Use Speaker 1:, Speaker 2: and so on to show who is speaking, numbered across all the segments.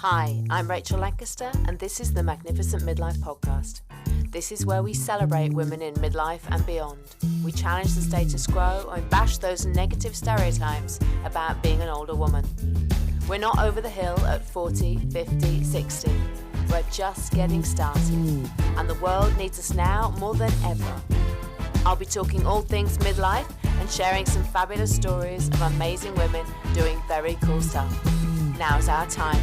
Speaker 1: Hi, I'm Rachel Lancaster, and this is the Magnificent Midlife Podcast. This is where we celebrate women in midlife and beyond. We challenge the status quo and bash those negative stereotypes about being an older woman. We're not over the hill at 40, 50, 60. We're just getting started, and the world needs us now more than ever. I'll be talking all things midlife and sharing some fabulous stories of amazing women doing very cool stuff. Now's our time.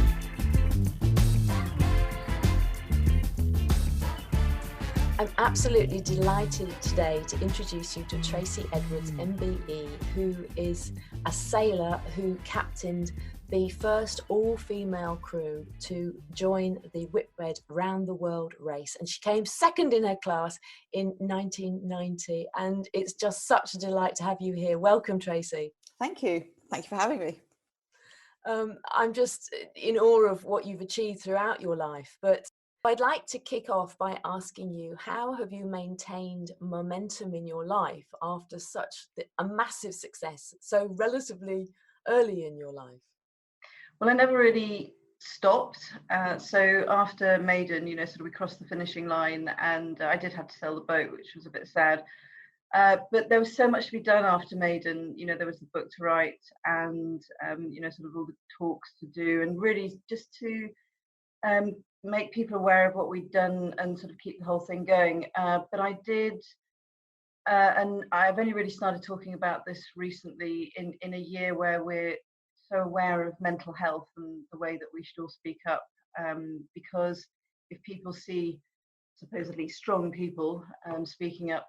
Speaker 1: I'm absolutely delighted today to introduce you to Tracy Edwards MBE, who is a sailor who captained the first all-female crew to join the Whitbread round the world race, and she came second in her class in 1990, and it's just such a delight to have you here. Welcome, Tracy.
Speaker 2: Thank you for having me.
Speaker 1: I'm just in awe of what you've achieved throughout your life, but I'd like to kick off by asking you, how have you maintained momentum in your life after such a massive success so relatively early in your life?
Speaker 2: Well, I never really stopped. So after Maiden, we crossed the finishing line, and I did have to sell the boat, which was a bit sad. But there was so much to be done after Maiden. There was the book to write, and all the talks to do, and really just to make people aware of what we'd done and sort of keep the whole thing going. But I did, and I've only really started talking about this recently in a year where we're so aware of mental health and the way that we should all speak up, because if people see supposedly strong people speaking up,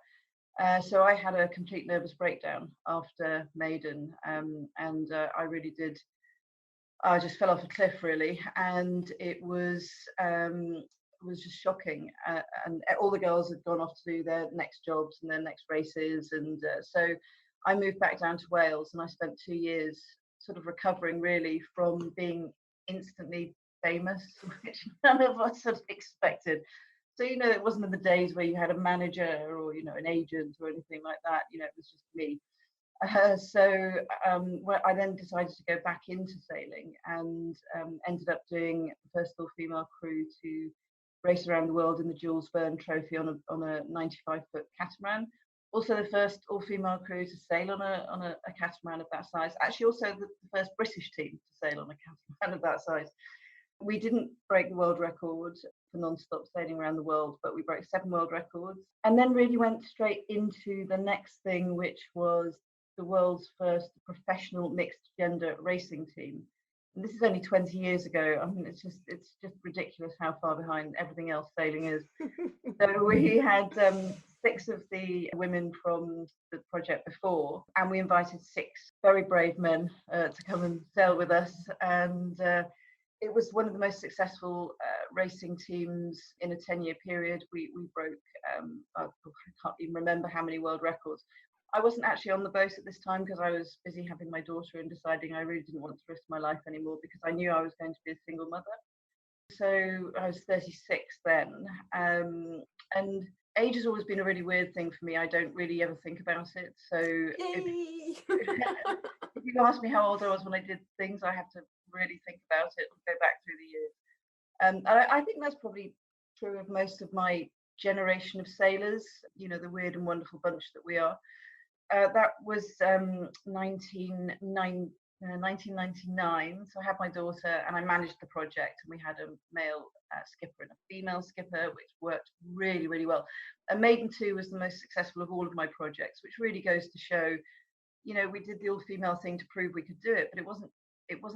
Speaker 2: so I had a complete nervous breakdown after Maiden, and I really did. I just fell off a cliff, really, and it was just shocking. And all the girls had gone off to do their next jobs and their next races, and so I moved back down to Wales, and I spent 2 years sort of recovering, really, from being instantly famous, which none of us had expected. So it wasn't in the days where you had a manager or an agent or anything like that. It was just me. I then decided to go back into sailing, and ended up doing the first all-female crew to race around the world in the Jules Verne Trophy on a 95-foot catamaran. Also, the first all-female crew to sail on a catamaran of that size. Actually, also the first British team to sail on a catamaran of that size. We didn't break the world record for non-stop sailing around the world, but we broke 7 world records, and then really went straight into the next thing, which was the world's first professional mixed gender racing team. And this is only 20 years ago. I mean, it's just ridiculous how far behind everything else sailing is. So we had 6 of the women from the project before, and we invited 6 very brave men to come and sail with us. And it was one of the most successful racing teams in a 10-year period. We broke, I can't even remember how many world records. I wasn't actually on the boat at this time because I was busy having my daughter and deciding I really didn't want to risk my life anymore, because I knew I was going to be a single mother. So I was 36 then. And age has always been a really weird thing for me. I don't really ever think about it. So if you ask me how old I was when I did things, I have to really think about it and go back through the years. And I think that's probably true of most of my generation of sailors, the weird and wonderful bunch that we are. That was 1999. So I had my daughter, and I managed the project, and we had a male skipper and a female skipper, which worked really, really well. And Maiden 2 was the most successful of all of my projects, which really goes to show, we did the all-female thing to prove we could do it, but it wasn't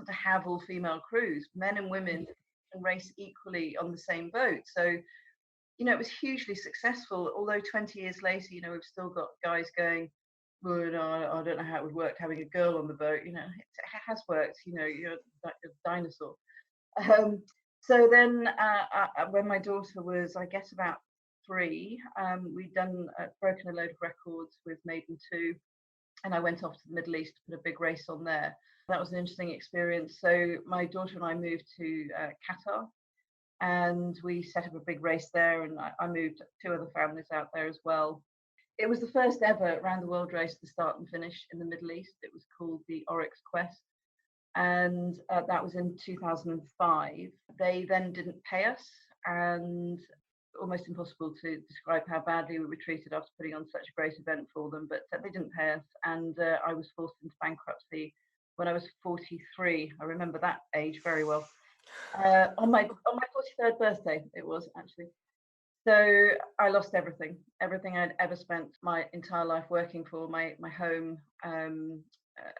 Speaker 2: to have all-female crews. Men and women can race equally on the same boat. So, it was hugely successful. Although 20 years later, we've still got guys going, well, no, I don't know how it would work having a girl on the boat. It has worked. You're like a dinosaur. So then, when my daughter was, I guess, about 3, we'd broken a load of records with Maiden 2, and I went off to the Middle East to put a big race on there. That was an interesting experience. So my daughter and I moved to Qatar, and we set up a big race there, and I moved 2 other families out there as well. It was the first ever round the world race to start and finish in the Middle East. It was called the Oryx Quest, and that was in 2005. They then didn't pay us, and almost impossible to describe how badly we were treated after putting on such a great event for them, but they didn't pay us, and I was forced into bankruptcy when I was 43. I remember that age very well. On my 43rd birthday, it was actually. So I lost everything I'd ever spent my entire life working for, my home.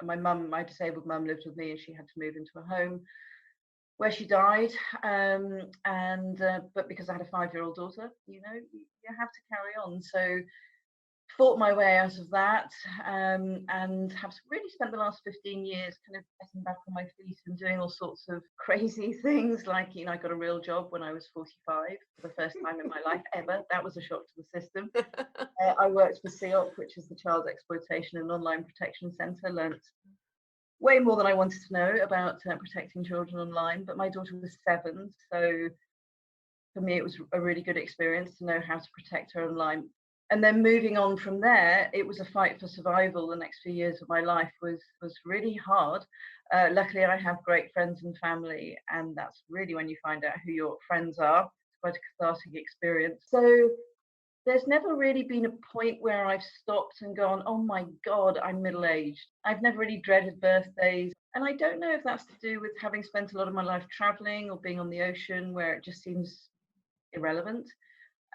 Speaker 2: My disabled mum lived with me, and she had to move into a home where she died. But because I had a 5-year-old daughter, you have to carry on. So fought my way out of that, and have really spent the last 15 years kind of getting back on my feet and doing all sorts of crazy things. Like, I got a real job when I was 45 for the first time in my life ever. That was a shock to the system. I worked for CEOP, which is the Child Exploitation and Online Protection Centre. Learnt way more than I wanted to know about protecting children online, but my daughter was 7, so for me it was a really good experience to know how to protect her online. And then moving on from there, it was a fight for survival. The next few years of my life was really hard. Luckily, I have great friends and family, and that's really when you find out who your friends are. It's quite a cathartic experience. So there's never really been a point where I've stopped and gone, oh my God, I'm middle-aged. I've never really dreaded birthdays. And I don't know if that's to do with having spent a lot of my life traveling or being on the ocean, where it just seems irrelevant.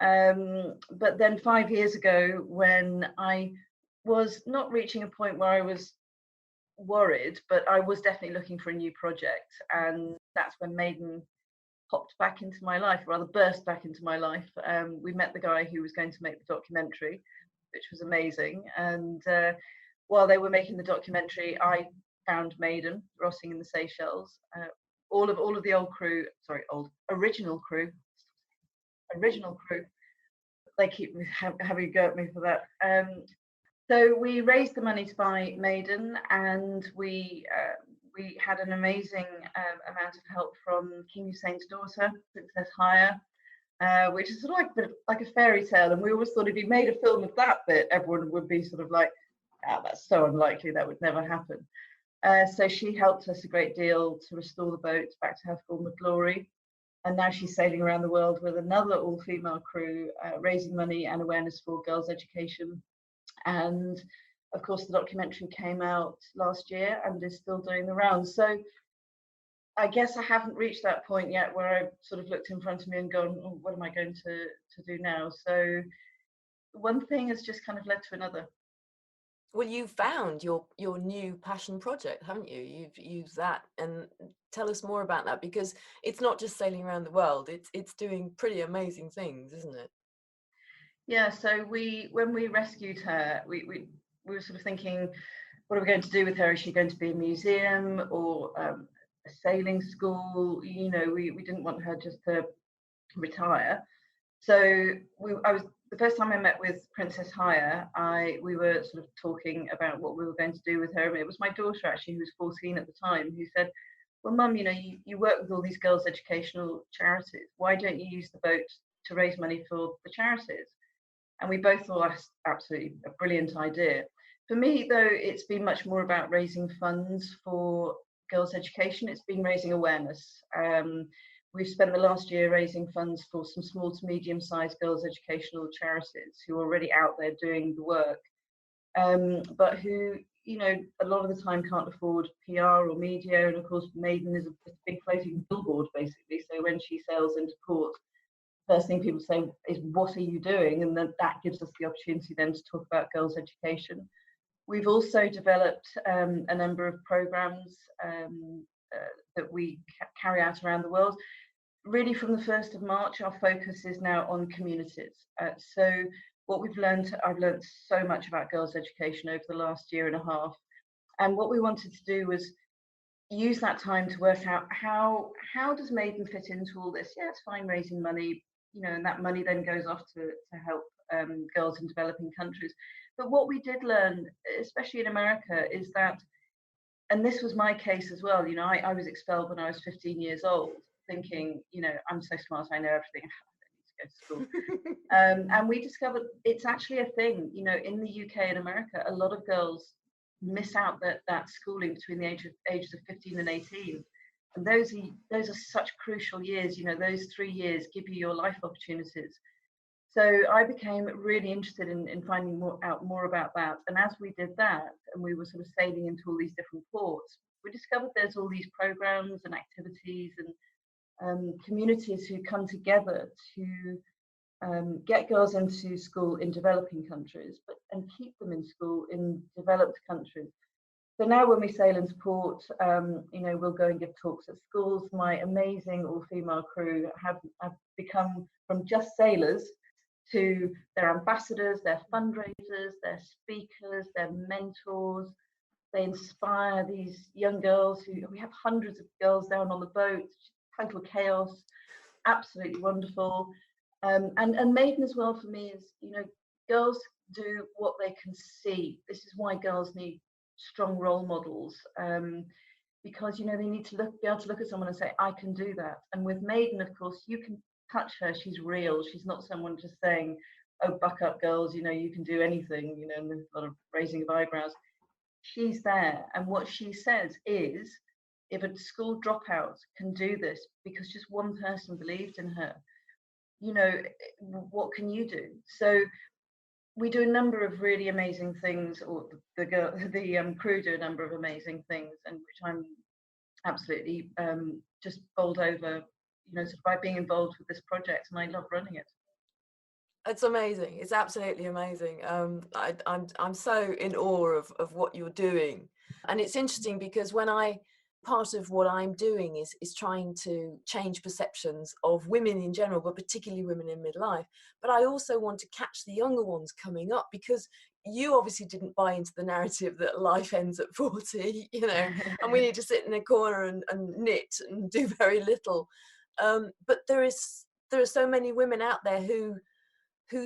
Speaker 2: But then 5 years ago, when I was not reaching a point where I was worried, but I was definitely looking for a new project. And that's when Maiden popped back into my life, rather burst back into my life. We met the guy who was going to make the documentary, which was amazing. And while they were making the documentary, I found Maiden rotting in the Seychelles. All of the original crew. They keep having a go at me for that. So we raised the money to buy Maiden, and we had an amazing amount of help from King Hussein's daughter, Princess Haya, which is sort of like a fairy tale. And we always thought if you made a film of that bit, everyone would be sort of like, that's so unlikely, that would never happen. So she helped us a great deal to restore the boat back to her former glory. And now she's sailing around the world with another all-female crew, raising money and awareness for girls' education. And of course, the documentary came out last year and is still doing the rounds. So I guess I haven't reached that point yet where I've sort of looked in front of me and gone, oh, what am I going to do now? So one thing has just kind of led to another.
Speaker 1: Well, you found your new passion project, haven't you? You've used that, and tell us more about that, because it's not just sailing around the world, it's doing pretty amazing things, isn't it?
Speaker 2: Yeah, so when we rescued her, we were sort of thinking, what are we going to do with her? Is she going to be a museum or a sailing school? We didn't want her just to retire. So the first time I met with Princess Haya, we were sort of talking about what we were going to do with her. And it was my daughter, actually, who was 14 at the time, who said, well, Mum, you work with all these girls' educational charities. Why don't you use the boat to raise money for the charities? And we both thought that's absolutely a brilliant idea. For me, though, it's been much more about raising funds for girls' education. It's been raising awareness. We've spent the last year raising funds for some small to medium-sized girls' educational charities who are already out there doing the work, but who, a lot of the time can't afford PR or media. And of course, Maiden is a big floating billboard, basically. So when she sails into port, first thing people say is, what are you doing? And then that gives us the opportunity then to talk about girls' education. We've also developed a number of programs that we carry out around the world. Really, from the 1st of March, our focus is now on communities. So what I've learned so much about girls' education over the last year and a half. And what we wanted to do was use that time to work out how does Maiden fit into all this? Yeah, it's fine raising money, and that money then goes off to help girls in developing countries. But what we did learn, especially in America, is that, and this was my case as well, I was expelled when I was 15 years old, thinking, I'm so smart, I know everything, I don't need to go to school. And we discovered it's actually a thing, in the UK and America, a lot of girls miss out that schooling between the ages of 15 and 18. And those are such crucial years. Those 3 years give you your life opportunities. So I became really interested in finding out more about that. And as we did that, and we were sort of sailing into all these different ports, we discovered there's all these programs and activities and communities who come together to get girls into school in developing countries, and keep them in school in developed countries. So now when we sail into port, we'll go and give talks at schools. My amazing all-female crew have become from just sailors to their ambassadors, their fundraisers, their speakers, their mentors. They inspire these young girls we have hundreds of girls down on the boat, total chaos, absolutely wonderful. And Maiden as well for me is, girls do what they can see. This is why girls need strong role models, because they need to be able to look at someone and say, I can do that. And with Maiden, of course, you can touch her. She's real. She's not someone just saying, oh, buck up, girls, you can do anything, and there's a lot of raising of eyebrows. She's there, and what she says is, if a school dropout can do this because just one person believed in her, what can you do? So we do a number of really amazing things, or the crew do a number of amazing things, and which I'm absolutely just bowled over, sort of by being involved with this project, and I love running it.
Speaker 1: It's amazing. It's absolutely amazing. I'm so in awe of what you're doing, and it's interesting because part of what I'm doing is trying to change perceptions of women in general, but particularly women in midlife. But I also want to catch the younger ones coming up, because you obviously didn't buy into the narrative that life ends at 40, and we need to sit in a corner and knit and do very little. But there are so many women out there who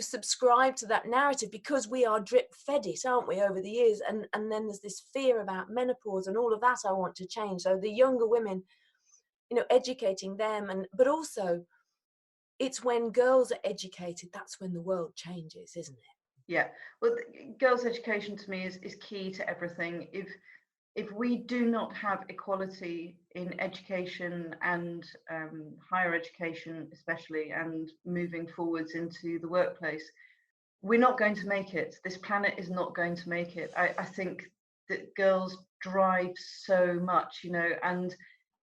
Speaker 1: subscribe to that narrative, because we are drip fed it, aren't we, over the years, and then there's this fear about menopause and all of that I want to change. So the younger women, educating them, but also it's when girls are educated, that's when the world changes, isn't it?
Speaker 2: Yeah, well, girls' education to me is key to everything. If we do not have equality in education and higher education especially, and moving forwards into the workplace, we're not going to make it. This planet is not going to make it. I think that girls drive so much, and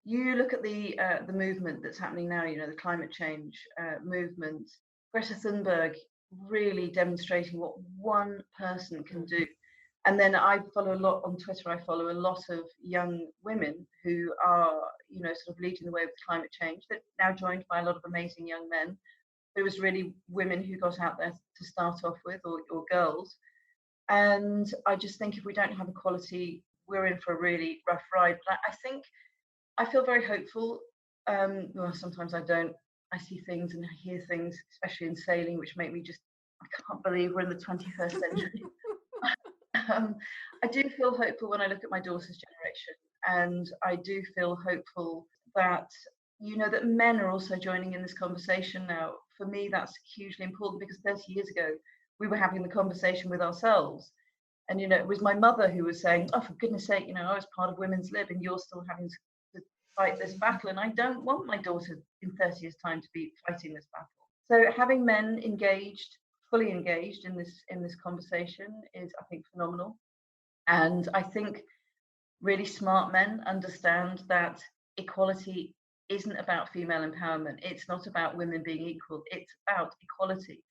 Speaker 2: you look at the movement that's happening now, the climate change movement, Greta Thunberg really demonstrating what one person can do. And then I follow a lot on Twitter. I follow a lot of young women who are, sort of leading the way with climate change. They're now joined by a lot of amazing young men. It was really women who got out there to start off with, or girls. And I just think if we don't have equality, we're in for a really rough ride. But I feel very hopeful. Well, sometimes I don't. I see things and hear things, especially in sailing, which make me I can't believe we're in the 21st century. I do feel hopeful when I look at my daughter's generation, and I do feel hopeful that that men are also joining in this conversation now. For me, that's hugely important, because 30 years ago we were having the conversation with ourselves, and it was my mother who was saying, oh, for goodness sake, I was part of Women's Lib and you're still having to fight this battle, and I don't want my daughter in 30 years time to be fighting this battle. So having men fully engaged in this conversation is, I think, phenomenal. And I think really smart men understand that equality isn't about female empowerment. It's not about women being equal. It's about equality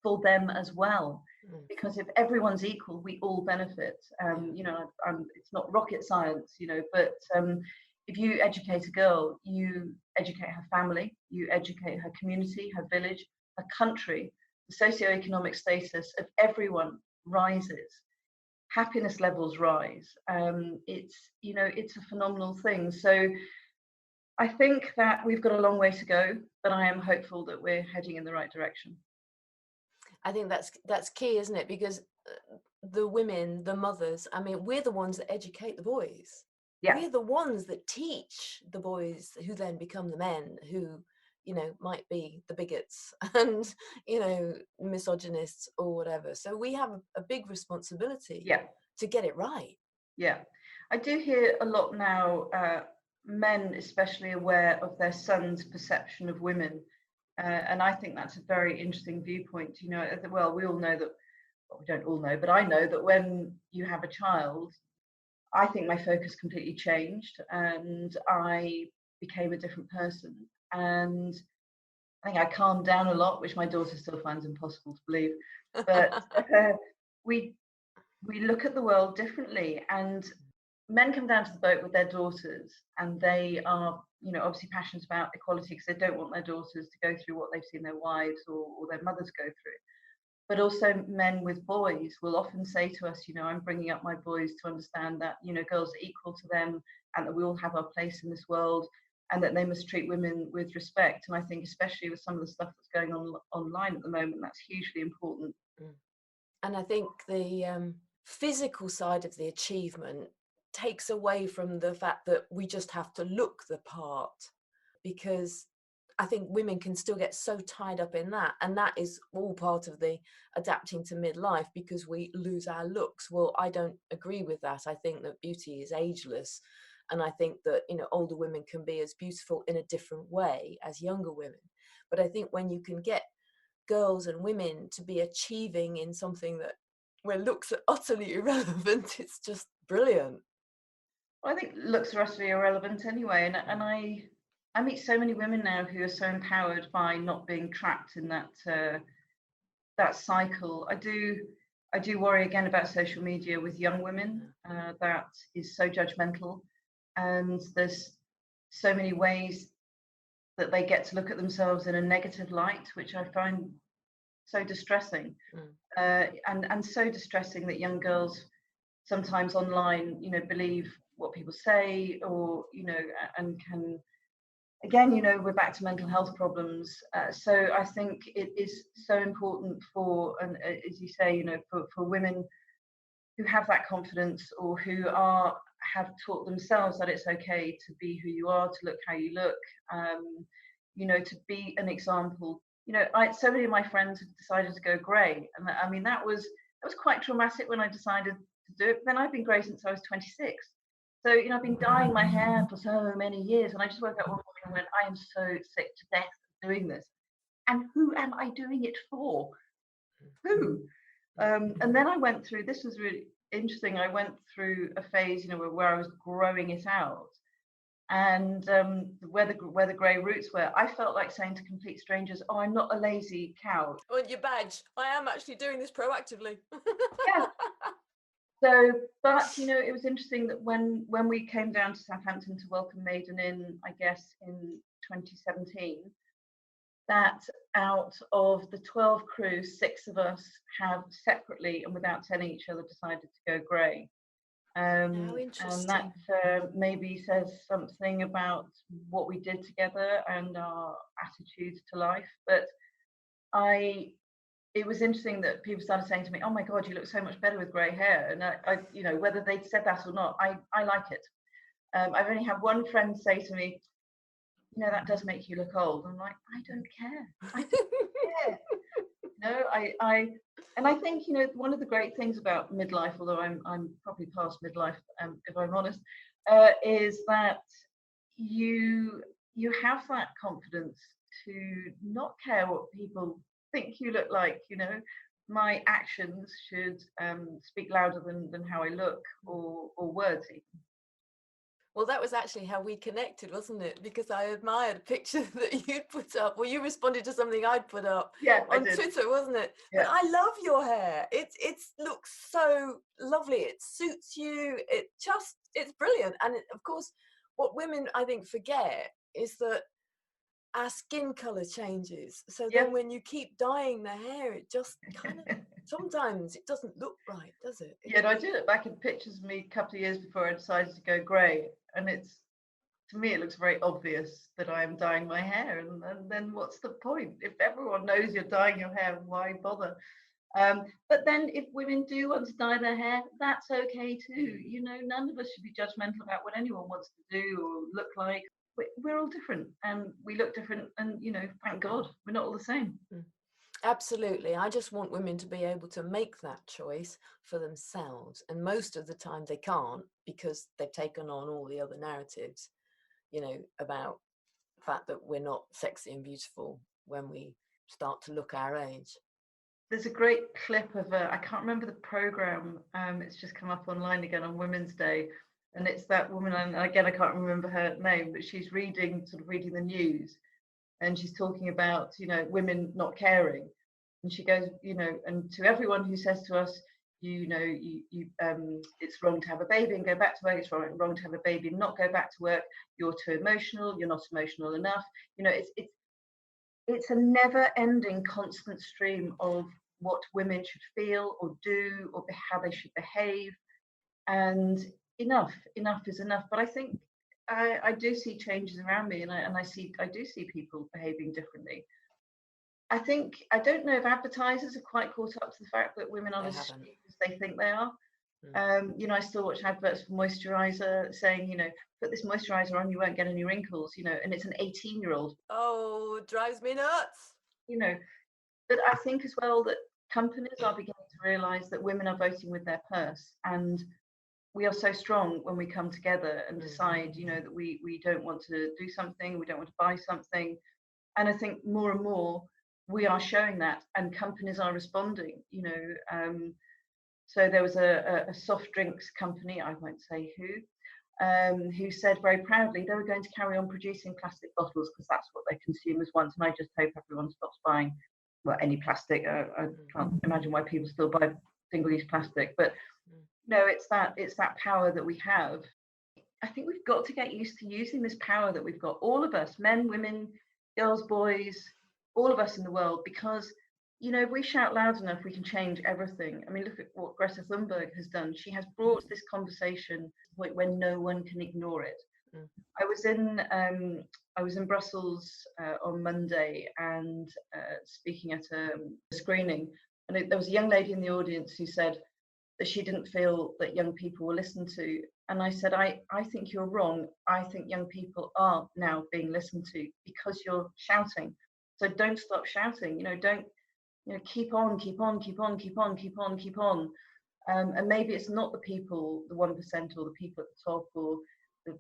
Speaker 2: for them as well. Because if everyone's equal, we all benefit. It's not rocket science, but if you educate a girl, you educate her family, you educate her community, her village, her country. The socioeconomic status of everyone rises, happiness levels rise. It's a phenomenal thing. So I think that we've got a long way to go, but I am hopeful that we're heading in the right direction.
Speaker 1: I think that's key, isn't it? Because the women, the mothers, I mean, we're the ones that educate the boys. Yeah. We're the ones that teach the boys, who then become the men who might be the bigots and misogynists or whatever. So we have a big responsibility to get it right.
Speaker 2: Yeah, I do hear a lot now, men especially aware of their sons' perception of women. And I think that's a very interesting viewpoint. You know, well, we all know that, well, we don't all know, but I know that when you have a child, I think my focus completely changed and I became a different person. And I think I calmed down a lot, which my daughter still finds impossible to believe. But we we look at the world differently, and men come down to the boat with their daughters, and they are, you know, obviously passionate about equality because they don't want their daughters to go through what they've seen their wives or their mothers go through. But also men with boys will often say to us, you know, I'm bringing up my boys to understand that, you know, girls are equal to them and that we all have our place in this world and that they must treat women with respect. And I think especially with some of the stuff that's going on online at the moment, that's hugely important.
Speaker 1: And I think the physical side of the achievement takes away from the fact that we just have to look the part, because I think women can still get so tied up in that, and that is all part of the adapting to midlife, because we lose our looks. Well, I don't agree with that. I think that beauty is ageless, and I think that, you know, older women can be as beautiful in a different way as younger women. But I think when you can get girls and women to be achieving in something that where looks are utterly irrelevant, it's just brilliant.
Speaker 2: Well, I think looks are utterly irrelevant anyway, and I meet so many women now who are so empowered by not being trapped in that cycle. I do worry again about social media with young women. That is so judgmental, and there's so many ways that they get to look at themselves in a negative light, which I find so distressing. And so distressing that young girls sometimes online, you know, believe what people say, or, you know, and can, again, you know, we're back to mental health problems. So I think it is so important for, and as you say, you know, for women who have that confidence or who have taught themselves that it's okay to be who you are, to look how you look, you know, to be an example. You know, so many of my friends have decided to go grey, and I mean that was quite traumatic when I decided to do it. But then I've been grey since I was 26. So, you know, I've been dyeing my hair for so many years, and I just woke up one morning and went, I am so sick to death of doing this. And who am I doing it for? Who? And then I went through, this was really interesting. I went through a phase, you know, where I was growing it out. And where the grey roots were, I felt like saying to complete strangers, "Oh, I'm not a lazy cow."
Speaker 1: On your badge, I am actually doing this proactively.
Speaker 2: Yeah. So, but you know, it was interesting that when we came down to Southampton to welcome Maiden in, I guess in 2017, that out of the 12 crew, 6 of us have separately and without telling each other decided to go grey.
Speaker 1: How
Speaker 2: And
Speaker 1: interesting.
Speaker 2: that maybe says something about what we did together and our attitudes to life. But it was interesting that people started saying to me, "Oh my God, you look so much better with grey hair." And I you know, whether they'd said that or not, I like it. I've only had one friend say to me, "You know, that does make you look old." I'm like, I don't care. I don't care. No, and I think, you know, one of the great things about midlife, although I'm probably past midlife, if I'm honest, is that you have that confidence to not care what people think you look like. You know, my actions should speak louder than how I look, or words even.
Speaker 1: Well, that was actually how we connected, wasn't it? Because I admired a picture that you'd put up. Well, you responded to something I'd put up
Speaker 2: Yeah, I
Speaker 1: on
Speaker 2: did.
Speaker 1: Twitter, wasn't it? But
Speaker 2: Yeah.
Speaker 1: I love your hair. It looks so lovely. It suits you. It's brilliant. And of course, what women I think forget is that our skin color changes. So
Speaker 2: Yeah.
Speaker 1: then when you keep dyeing the hair, it just kind of sometimes it doesn't look right, does it?
Speaker 2: Yeah, and I did it back in pictures of me a couple of years before I decided to go grey, and it's, to me, it looks very obvious that I am dyeing my hair, and then what's the point? If everyone knows you're dyeing your hair, why bother? But then if women do want to dye their hair, that's okay too. You know, none of us should be judgmental about what anyone wants to do or look like. We're all different and we look different, and, you know, thank God we're not all the same.
Speaker 1: Absolutely. I just want women to be able to make that choice for themselves. And most of the time they can't, because they've taken on all the other narratives, about the fact that we're not sexy and beautiful when we start to look our age.
Speaker 2: There's a great clip of I can't remember the program. It's just come up online again on Women's Day, and it's that woman. And again, I can't remember her name, but she's reading the news, and she's talking about women not caring, and she goes, and to everyone who says to us, it's wrong to have a baby and go back to work. It's wrong to have a baby and not go back to work. You're too emotional. You're not emotional enough. It's a never-ending, constant stream of what women should feel or do, or how they should behave. And enough is enough. But I think I do see changes around me, and I do see people behaving differently. I think, I don't know if advertisers are quite caught up to the fact that women aren't as stupid as they think they are. I still watch adverts for moisturizer saying, put this moisturizer on, you won't get any wrinkles, and it's an 18-year-old.
Speaker 1: Oh, it drives me nuts.
Speaker 2: But I think as well that companies are beginning to realize that women are voting with their purse, and we are so strong when we come together and decide, that we don't want to do something, we don't want to buy something. And I think more and more we are showing that, and companies are responding. So there was a soft drinks company, I won't say who said very proudly they were going to carry on producing plastic bottles because that's what their consumers want. And I just hope everyone stops buying any plastic. I can't imagine why people still buy single-use plastic, but no, it's that power that we have. I think we've got to get used to using this power that we've got, all of us, men, women, girls, boys, all of us in the world, because if we shout loud enough, we can change everything. I mean, look at what Greta Thunberg has done. She has brought this conversation to the point where no one can ignore it. I was in Brussels on Monday and speaking at a screening, and there was a young lady in the audience who said that she didn't feel that young people were listened to. And I said, I think you're wrong. I think young people are now being listened to because you're shouting. So don't stop shouting. Don't keep on. And maybe it's not the people, the 1%, or the people at the top, or the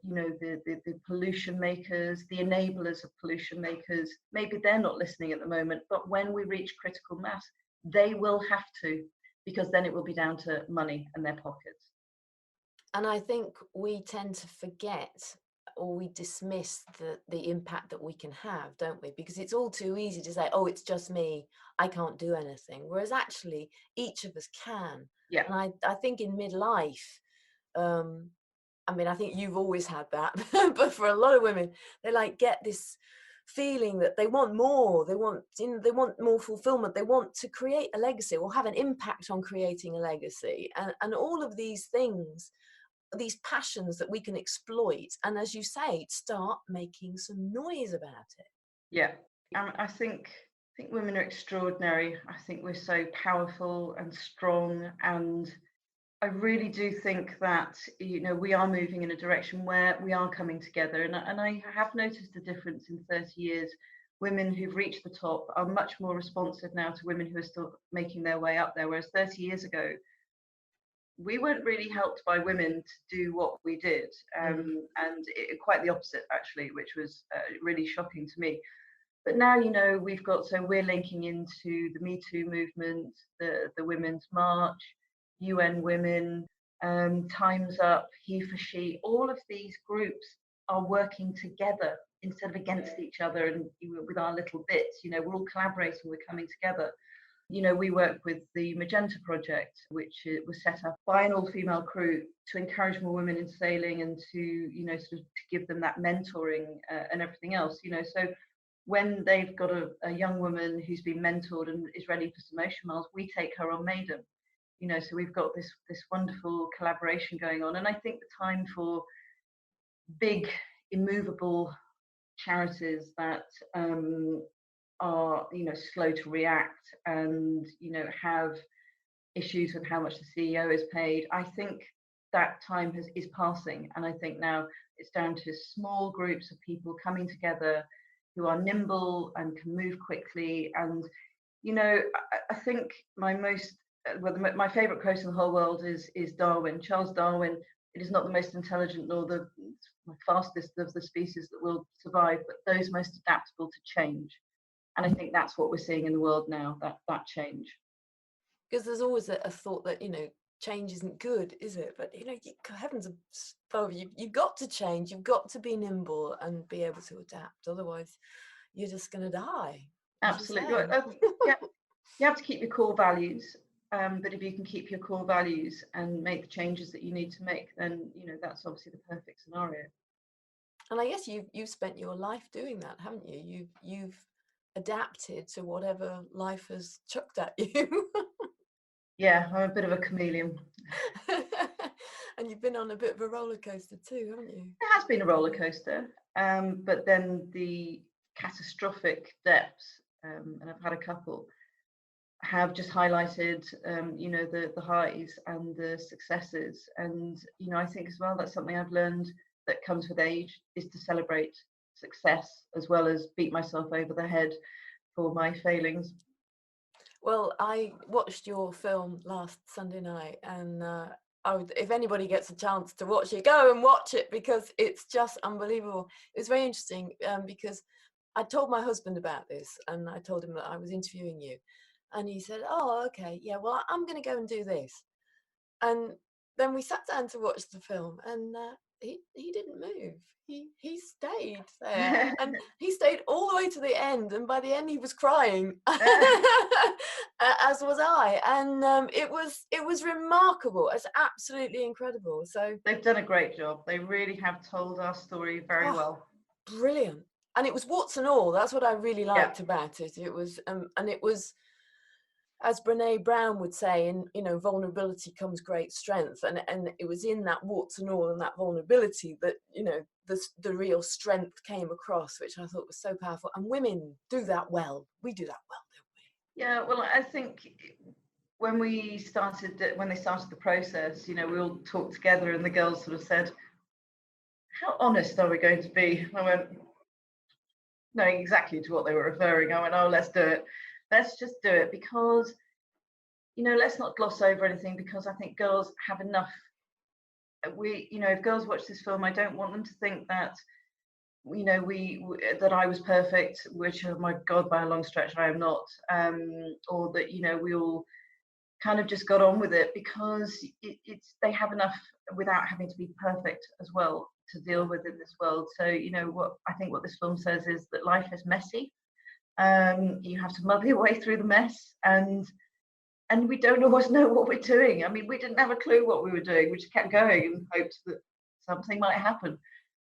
Speaker 2: pollution makers, the enablers of pollution makers. Maybe they're not listening at the moment, but when we reach critical mass, they will have to, because then it will be down to money and their pockets.
Speaker 1: And I think we tend to forget, or we dismiss the impact that we can have, don't we? Because it's all too easy to say, oh, it's just me, I can't do anything. Whereas actually each of us can.
Speaker 2: Yeah.
Speaker 1: And I think in midlife, I think you've always had that, but for a lot of women, they get this feeling that they want more, they want more fulfillment, they want to create a legacy or have an impact on creating a legacy, and all of these things, these passions that we can exploit, and as you say, start making some noise about it.
Speaker 2: Yeah, I think women are extraordinary. I think we're so powerful and strong, and I really do think that we are moving in a direction where we are coming together, and I have noticed a difference in 30 years. Women who've reached the top are much more responsive now to women who are still making their way up there, whereas 30 years ago we weren't really helped by women to do what we did, and quite the opposite actually, which was really shocking to me. But now we're linking into the Me Too movement, the Women's March, UN Women, Time's Up, He for She. All of these groups are working together instead of against each other, and with our little bits. We're all collaborating, we're coming together. We work with the Magenta Project, which was set up by an all-female crew to encourage more women in sailing and to, sort of to give them that mentoring and everything else. So when they've got a young woman who's been mentored and is ready for some ocean miles, we take her on Maiden. So we've got this wonderful collaboration going on. And I think the time for big, immovable charities that are slow to react and have issues with how much the CEO is paid, I think that time is passing, and I think now it's down to small groups of people coming together who are nimble and can move quickly. And I think my favourite quote in the whole world is Darwin, Charles Darwin. It is not the most intelligent nor the fastest of the species that will survive, but those most adaptable to change. And I think that's what we're seeing in the world now, that change.
Speaker 3: Because there's always a thought that, change isn't good, is it? But, heavens above, you've got to change. You've got to be nimble and be able to adapt. Otherwise, you're just going to die.
Speaker 2: Absolutely. Yeah. You have to keep your core values. But if you can keep your core values and make the changes that you need to make, then, that's obviously the perfect scenario.
Speaker 3: And I guess you've spent your life doing that, haven't you? You've adapted to whatever life has chucked at you.
Speaker 2: Yeah, I'm a bit of a chameleon.
Speaker 3: And you've been on a bit of a roller coaster too, haven't you?
Speaker 2: It has been a roller coaster, but then the catastrophic depths, and I've had a couple, have just highlighted, the highs and the successes. And, I think as well, that's something I've learned that comes with age, is to celebrate success as well as beat myself over the head for my failings.
Speaker 3: Well, I watched your film last Sunday night, and if anybody gets a chance to watch it, go and watch it, because it's just unbelievable. It was very interesting because I told my husband about this, and I told him that I was interviewing you. And he said, oh, okay, yeah, well, I'm going to go and do this. And then we sat down to watch the film, and he didn't move. He stayed there, and he stayed all the way to the end. And by the end, he was crying, as was I. And it was remarkable. It's absolutely incredible. So
Speaker 2: they've done a great job. They really have told our story very well.
Speaker 3: Brilliant. And it was warts and all. That's what I really liked about it. It was, and it was, as Brene Brown would say, vulnerability comes great strength. And it was in that warts and all and that vulnerability that, the real strength came across, which I thought was so powerful. And women do that well. We do that well, don't we?
Speaker 2: Yeah, well, I think when they started the process, we all talked together, and the girls sort of said, how honest are we going to be? I went, knowing exactly to what they were referring. I went, oh, let's do it. Let's just do it, because, let's not gloss over anything, because I think girls have enough. If girls watch this film, I don't want them to think that, that I was perfect, which, oh my God, by a long stretch, I am not, or that, we all kind of just got on with it, because they have enough without having to be perfect as well to deal with in this world. So, what this film says is that life is messy. You have to mother your way through the mess, and we don't always know what we're doing. I mean, we didn't have a clue what we were doing. We just kept going and hoped that something might happen.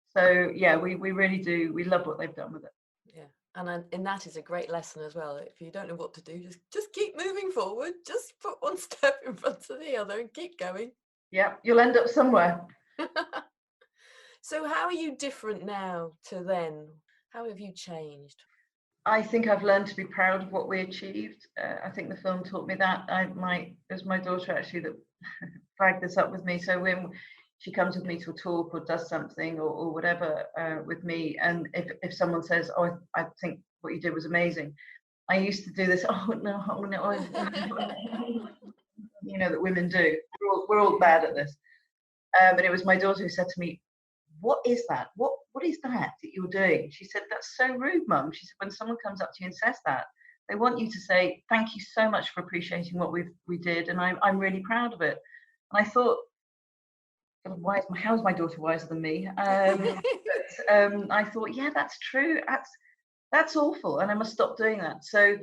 Speaker 2: So yeah, we really do. We love what they've done with it.
Speaker 3: Yeah, and that is a great lesson as well. If you don't know what to do, just keep moving forward. Just put one step in front of the other and keep going.
Speaker 2: Yeah, you'll end up somewhere.
Speaker 3: So how are you different now to then? How have you changed?
Speaker 2: I think I've learned to be proud of what we achieved. I think the film taught me that. It was my daughter actually that flagged this up with me. So when she comes with me to a talk or does something or whatever with me, and if someone says, oh, I think what you did was amazing, I used to do this, oh no, that women do. We're all bad at this. But it was my daughter who said to me, what is that? What is that you're doing? She said, that's so rude, Mum. She said, when someone comes up to you and says that, they want you to say, thank you so much for appreciating what we did, and I'm really proud of it. And I thought, how is my daughter wiser than me? But I thought, yeah, that's true. That's awful, and I must stop doing that. So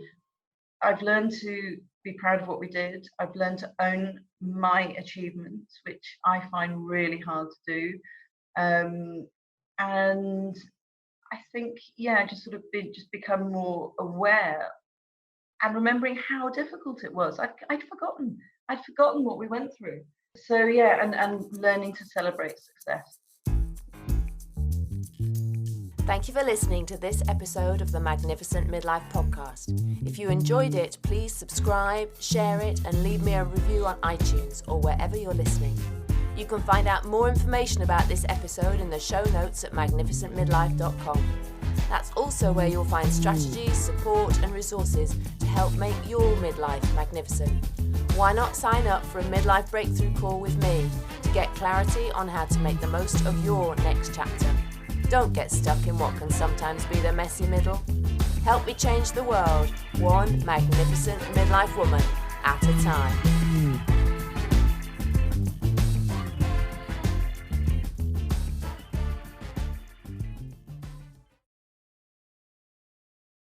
Speaker 2: I've learned to be proud of what we did. I've learned to own my achievements, which I find really hard to do. And I think, just sort of become more aware and remembering how difficult it was. I'd forgotten what we went through. So and learning to celebrate success.
Speaker 1: Thank you for listening to this episode of the Magnificent Midlife Podcast. If you enjoyed it, please subscribe, share it, and leave me a review on iTunes or wherever you're listening. You can find out more information about this episode in the show notes at magnificentmidlife.com. That's also where you'll find strategies, support and resources to help make your midlife magnificent. Why not sign up for a midlife breakthrough call with me to get clarity on how to make the most of your next chapter? Don't get stuck in what can sometimes be the messy middle. Help me change the world, one magnificent midlife woman at a time.